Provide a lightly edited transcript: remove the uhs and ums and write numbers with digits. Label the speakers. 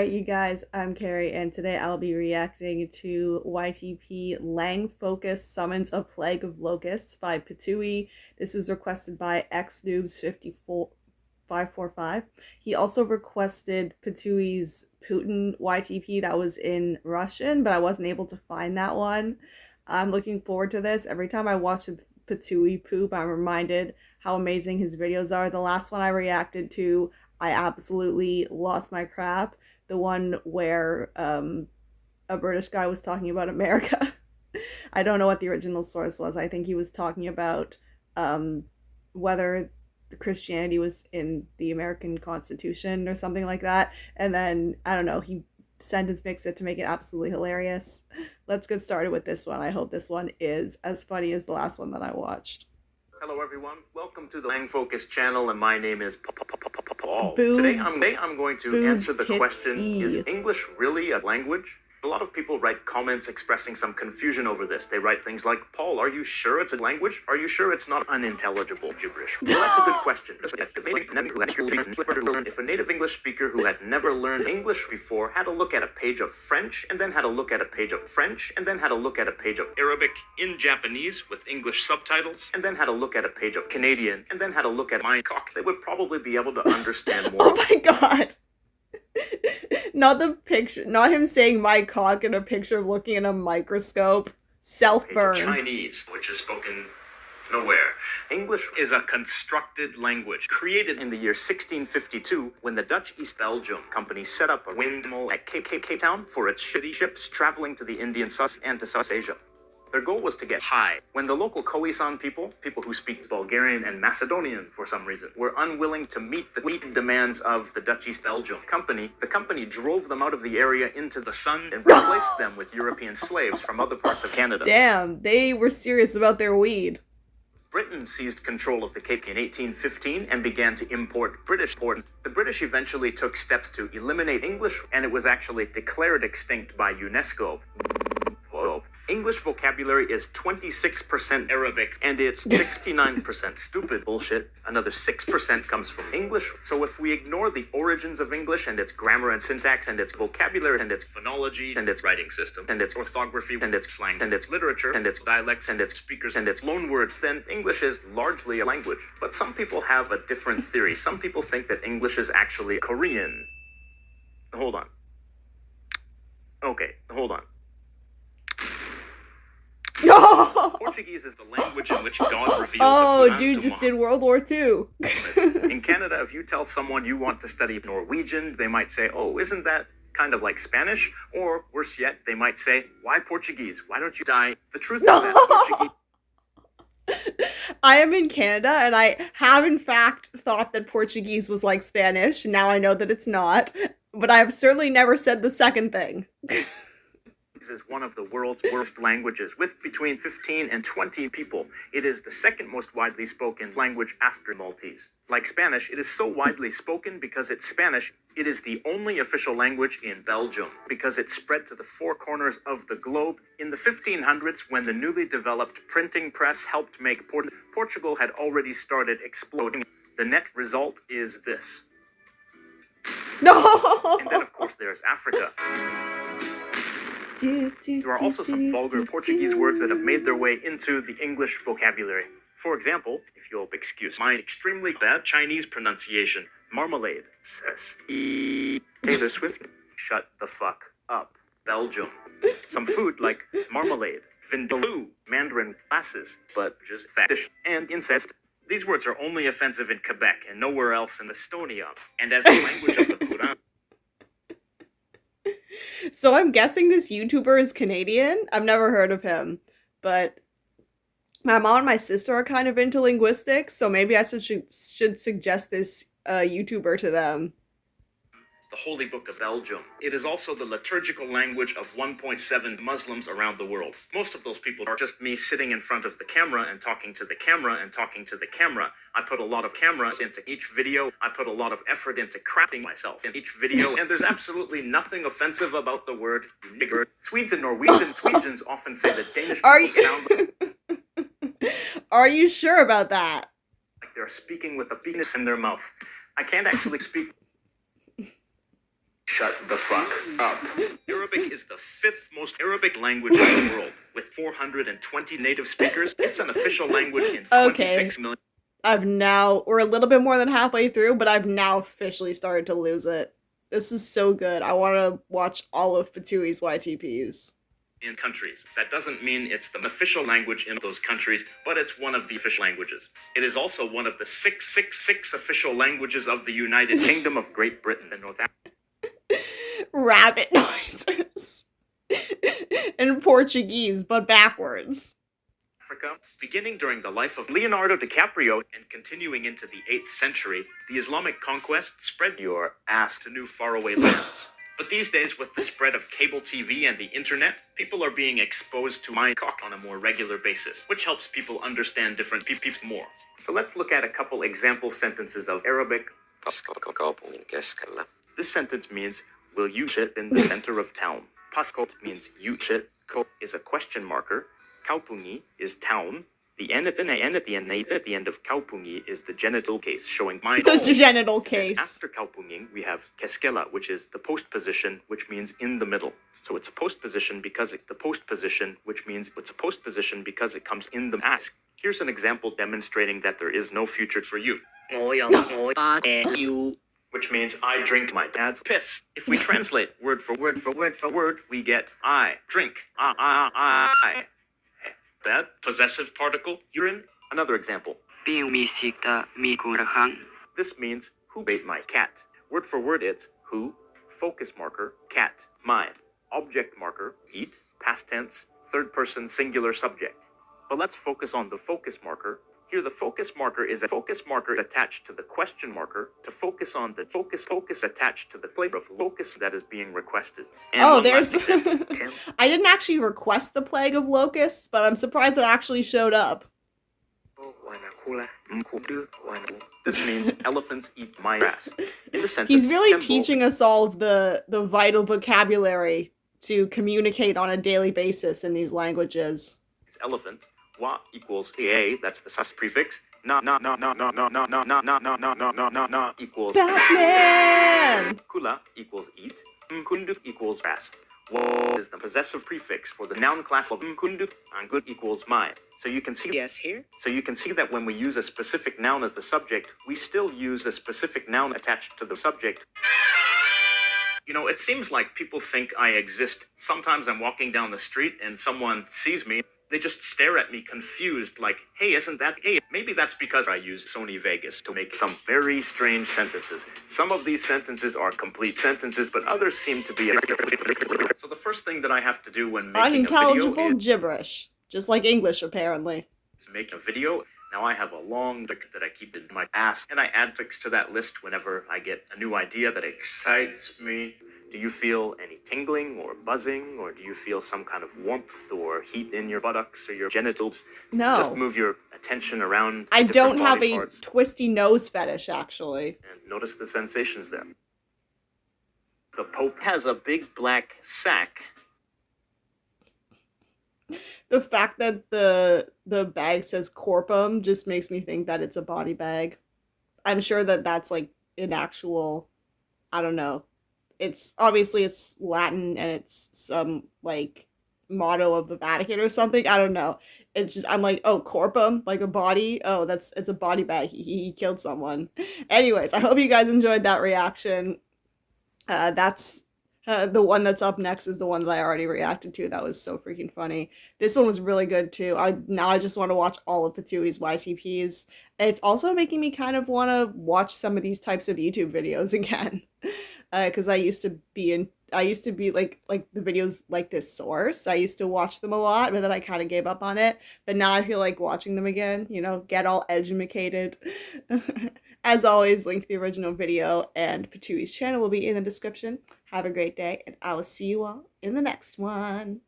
Speaker 1: Alright, you guys, I'm Carrie, and today I'll be reacting to YTP Langfocus Summons a Plague of Locusts by Patui. This was requested by xnoobs54545. He also requested Patui's Putin YTP that was in Russian, but I wasn't able to find that one. I'm looking forward to this. Every time I watch a Patui poop, I'm reminded how amazing his videos are. The last one I reacted to, I absolutely lost my crap. The one where a British guy was talking about America. I don't know what the original source was. I think he was talking about whether Christianity was in the American Constitution or something like that. And then, I don't know, he sentence mixed it to make it absolutely hilarious. Let's get started with this one. I hope this one is as funny as the last one that I watched.
Speaker 2: Hello everyone, welcome to the Aangfocus channel, and my name is Paul.
Speaker 1: Boob,
Speaker 2: Today I'm going to answer the question,
Speaker 1: titsy.
Speaker 2: is English really a language? A lot of people write comments expressing some confusion over this. They write things like, Paul, are you sure it's a language? Are you sure it's not unintelligible gibberish? Well, that's a good question. If a native English speaker who had never learned English before had a look at a page of French, and then had a look at a page of French, and then had a look at a page of Arabic in Japanese with English subtitles, and then had a look at a page of Canadian, and then had a look at my cock, they would probably be able to understand more.
Speaker 1: Oh my god. Not the picture, not him saying my cock in a picture of looking in a microscope. Self-burn.
Speaker 2: Chinese, which is spoken nowhere. English is a constructed language created in the year 1652 when the Dutch East Belgium Company set up a windmill at Cape Town for its shitty ships traveling to the Indian and to South Asia. Their goal was to get high. When the local Khoisan people who speak Bulgarian and Macedonian for some reason, were unwilling to meet the demands of the Dutch East Belgium Company, the company drove them out of the area into the sun and replaced them with European slaves from other parts of Canada.
Speaker 1: Damn, they were serious about their weed.
Speaker 2: Britain seized control of the Cape in 1815 and began to import British pork. The British eventually took steps to eliminate English, and it was actually declared extinct by UNESCO. Whoa. English vocabulary is 26% Arabic, and it's 69% stupid bullshit. Another 6% comes from English. So if we ignore the origins of English and its grammar and syntax and its vocabulary and its phonology and its writing system and its orthography and its slang and its literature and its dialects and its speakers and its loanwords, then English is largely a language. But some people have a different theory. Some people think that English is actually Korean. Hold on. Okay, hold on. Portuguese is the language in which God revealed
Speaker 1: Oh,
Speaker 2: the Quran
Speaker 1: dude
Speaker 2: to
Speaker 1: just
Speaker 2: Muhammad.
Speaker 1: did World War II.
Speaker 2: In Canada, if you tell someone you want to study Norwegian, they might say, oh, isn't that kind of like Spanish? Or worse yet, they might say, why Portuguese? Why don't you die? The truth is that Portuguese...
Speaker 1: I am in Canada, and I have in fact thought that Portuguese was like Spanish. Now I know that it's not, but I have certainly never said the second thing.
Speaker 2: is one of the world's worst languages, with between 15 and 20 people. It is the second most widely spoken language after Maltese. Like Spanish, it is so widely spoken because it's Spanish. It is the only official language in Belgium because it spread to the four corners of the globe. In the 1500s, when the newly developed printing press helped make Portugal had already started exploding. The net result is this.
Speaker 1: No!
Speaker 2: And then, of course, there's Africa. There are also some vulgar Portuguese words that have made their way into the English vocabulary. For example, if you'll excuse my extremely bad Chinese pronunciation, marmalade, says Taylor Swift, shut the fuck up, Belgium. Some food like marmalade, vindaloo, Mandarin glasses, but just fetish and incest. These words are only offensive in Quebec and nowhere else in Estonia. And as the language of the Quran.
Speaker 1: So I'm guessing this YouTuber is Canadian. I've never heard of him, but my mom and my sister are kind of into linguistics, so maybe I should suggest this YouTuber to them.
Speaker 2: The Holy Book of Belgium. It is also the liturgical language of 1.7 Muslims around the world. Most of those people are just me sitting in front of the camera and talking to the camera and talking to the camera. I put a lot of cameras into each video. I put a lot of effort into crapping myself in each video. And there's absolutely nothing offensive about the word nigger. Swedes and Norwegians often say that Danish people sound like...
Speaker 1: Are you sure about that?
Speaker 2: Like they're speaking with a penis in their mouth. I can't actually speak...
Speaker 3: Shut the fuck up.
Speaker 2: Arabic is the 5th most Arabic language in the world, with 420 native speakers. It's an official language in 26 million.
Speaker 1: We're a little bit more than halfway through, but I've now officially started to lose it. This is so good. I want to watch all of Patui's YTPs.
Speaker 2: In countries. That doesn't mean it's the official language in those countries, but it's one of the official languages. It is also one of the 666 official languages of the United Kingdom of Great Britain and North Africa.
Speaker 1: Rabbit noises. In Portuguese, but backwards.
Speaker 2: Beginning during the life of Leonardo DiCaprio and continuing into the 8th century, the Islamic conquest spread your ass to new faraway lands. But these days, with the spread of cable TV and the internet, people are being exposed to my cock on a more regular basis, which helps people understand different people more. So let's look at a couple example sentences of Arabic. This sentence means, will you shit in the center of town? Paskot means you shit. Ko is a question marker. Kaupungi is town. The end at the end of kaupungi is the genital case, showing my
Speaker 1: the genital case.
Speaker 2: After kaupunging, we have keskela, which is the post position, which means in the middle. So it's a post position because it comes in the ask. Here's an example demonstrating that there is no future for you. Which means I drink my dad's piss. If we translate word for word, we get I drink. I. That possessive particle, urine. Another example. This means who ate my cat. Word for word it's who, focus marker, cat, my, object marker, eat, past tense, third person singular subject. But let's focus on the focus marker. Here the focus marker is a focus marker attached to the question marker to focus on the focus attached to the flavor of locust that is being requested. And
Speaker 1: there's... I didn't actually request the plague of locusts, but I'm surprised it actually showed up.
Speaker 2: This means elephants eat my grass. In the sentence,
Speaker 1: he's really teaching us all of the vital vocabulary to communicate on a daily basis in these languages.
Speaker 2: It's elephant. Wa equals a, that's the sus prefix. Na equals
Speaker 1: Batman.
Speaker 2: Kula equals eat. Mkundu equals grass. Wa is the possessive prefix for the noun class of mkundu, and good equals my. So you can see So you can see that when we use a specific noun as the subject, we still use a specific noun attached to the subject. You know, it seems like people think I exist. Sometimes I'm walking down the street and someone sees me. They just stare at me confused, like, hey, isn't that gay? Maybe that's because I use Sony Vegas to make some very strange sentences. Some of these sentences are complete sentences, but others seem to be... So the first thing that I have to do when making
Speaker 1: unintelligible gibberish. Just like English, apparently.
Speaker 2: To make a video. Now I have a long trick that I keep in my ass, and I add tricks to that list whenever I get a new idea that excites me. Do you feel any tingling or buzzing, or do you feel some kind of warmth or heat in your buttocks or your genitals?
Speaker 1: No.
Speaker 2: Just move your attention around.
Speaker 1: I don't have a
Speaker 2: parts.
Speaker 1: Twisty nose fetish, actually.
Speaker 2: And notice the sensations there. The Pope has a big black sack.
Speaker 1: The fact that the bag says corpum just makes me think that it's a body bag. I'm sure that that's like an actual, I don't know. It's obviously it's Latin and it's some like motto of the Vatican or something. I don't know. It's just I'm like, oh, corpum, like a body. Oh, it's a body bag. He killed someone. Anyways, I hope you guys enjoyed that reaction. That's the one that's up next is the one that I already reacted to. That was so freaking funny. This one was really good too. I just want to watch all of Patui's YTPs. It's also making me kind of want to watch some of these types of YouTube videos again. Because I used to be like the videos like this source. I used to watch them a lot, but then I kind of gave up on it. But now I feel like watching them again, you know, get all edumacated. As always, link to the original video and Patui's channel will be in the description. Have a great day, and I will see you all in the next one.